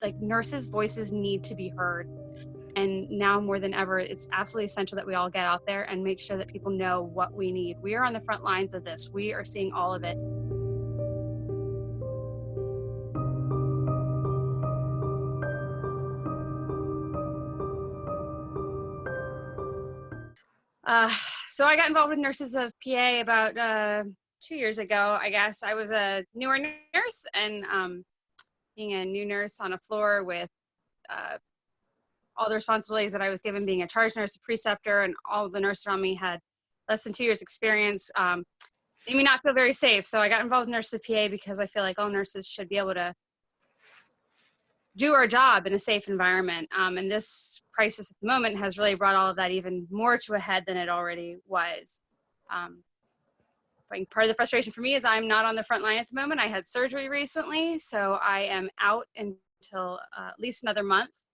like nurses' voices need to be heard. And now more than ever, it's absolutely essential that we all get out there and make sure that people know what we need. We are on the front lines of this. We are seeing all of it. Uh, so I got involved with Nurses of PA about 2 years ago, I guess. I was a newer nurse, and being a new nurse on a floor with uh, all the responsibilities that I was given, being a charge nurse, a preceptor, and all of the nurses around me had less than 2 years experience, made me not feel very safe. So I got involved with Nurses of PA because I feel like all nurses should be able to do our job in a safe environment. And this crisis at the moment has really brought all of that even more to a head than it already was. I think part of the frustration for me is I'm not on the front line at the moment. I had surgery recently, so I am out until at least another month.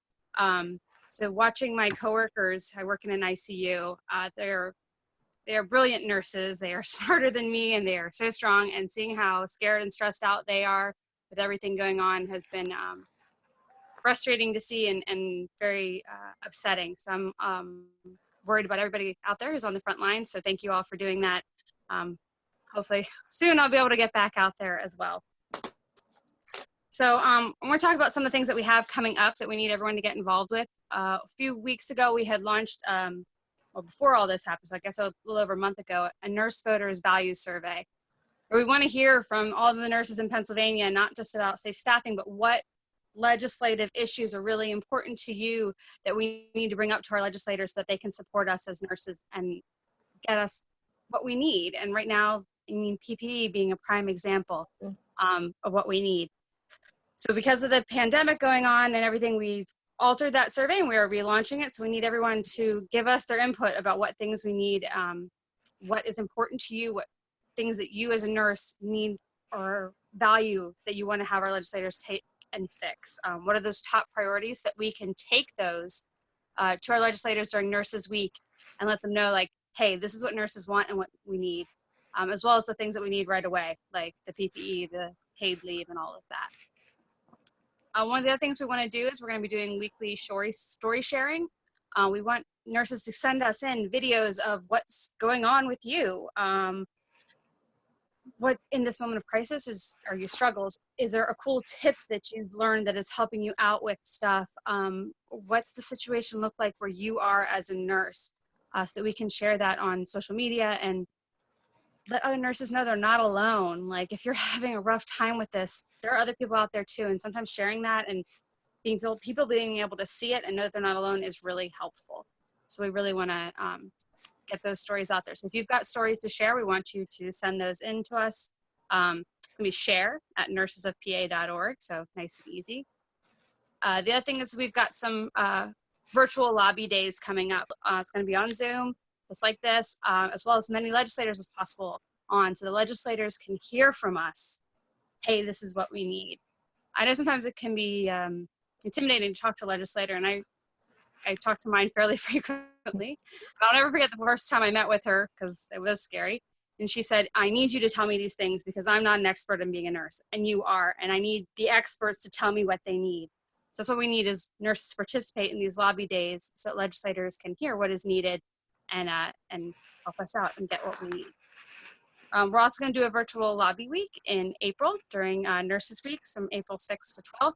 So watching my coworkers, I work in an ICU, they are brilliant nurses. They are smarter than me, and they are so strong, and seeing how scared and stressed out they are with everything going on has been frustrating to see and very upsetting. So I'm worried about everybody out there who's on the front line. So thank you all for doing that. Hopefully soon I'll be able to get back out there as well. So we're talking about some of the things that we have coming up that we need everyone to get involved with. A few weeks ago, we had launched, well, before all this happened, so I guess a little over a month ago, a Nurse Voters Values Survey, where we want to hear from all of the nurses in Pennsylvania, not just about safe staffing, but what legislative issues are really important to you that we need to bring up to our legislators so that they can support us as nurses and get us what we need. And right now, I mean, PPE being a prime example of what we need. So because of the pandemic going on and everything, we've altered that survey and we are relaunching it. So we need everyone to give us their input about what things we need, what is important to you, what things that you as a nurse need or value that you want to have our legislators take and fix. What are those top priorities that we can take those to our legislators during Nurses Week and let them know, like, hey, this is what nurses want and what we need, as well as the things that we need right away, like the PPE, the paid leave, and all of that. One of the other things we want to do is we're going to be doing weekly story sharing. We want nurses to send us in videos of what's going on with you. What in this moment of crisis are your struggles? Is there a cool tip that you've learned that is helping you out with stuff? What's the situation look like where you are as a nurse? So that we can share that on social media and let other nurses know they're not alone. Like if you're having a rough time with this, there are other people out there too. And sometimes sharing that and people being able to see it and know that they're not alone is really helpful. So we really want to get those stories out there. So if you've got stories to share, we want you to send those in to us. It's going to be share@nursesofpa.org, so nice and easy. The other thing is we've got some virtual lobby days coming up. It's going to be on Zoom, just like this, as well as many legislators as possible on, so the legislators can hear from us, hey, this is what we need. I know sometimes it can be intimidating to talk to a legislator, and I talk to mine fairly frequently. I'll never forget the first time I met with her, because it was scary. And she said, I need you to tell me these things because I'm not an expert in being a nurse, and you are, and I need the experts to tell me what they need. So that's what we need, is nurses to participate in these lobby days so that legislators can hear what is needed and help us out and get what we need. We're also going to do a virtual lobby week in April during Nurses Week, from April 6th to 12th,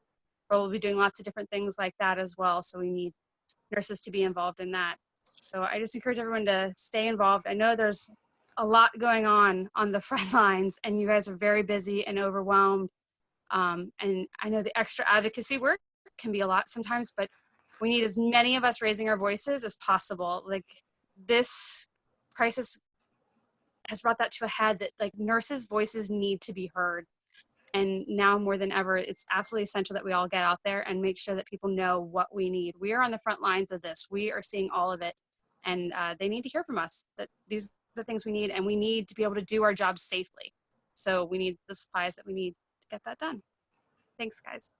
where we'll be doing lots of different things like that as well. So we need nurses to be involved in that. So I just encourage everyone to stay involved. I know there's a lot going on the front lines, and you guys are very busy and overwhelmed. And I know the extra advocacy work can be a lot sometimes, but we need as many of us raising our voices as possible. Like, this crisis has brought that to a head, that like nurses' voices need to be heard. And now more than ever, it's absolutely essential that we all get out there and make sure that people know what we need. We are on the front lines of this. We are seeing all of it. And they need to hear from us that these are the things we need, and we need to be able to do our jobs safely. So we need the supplies that we need to get that done. Thanks, guys.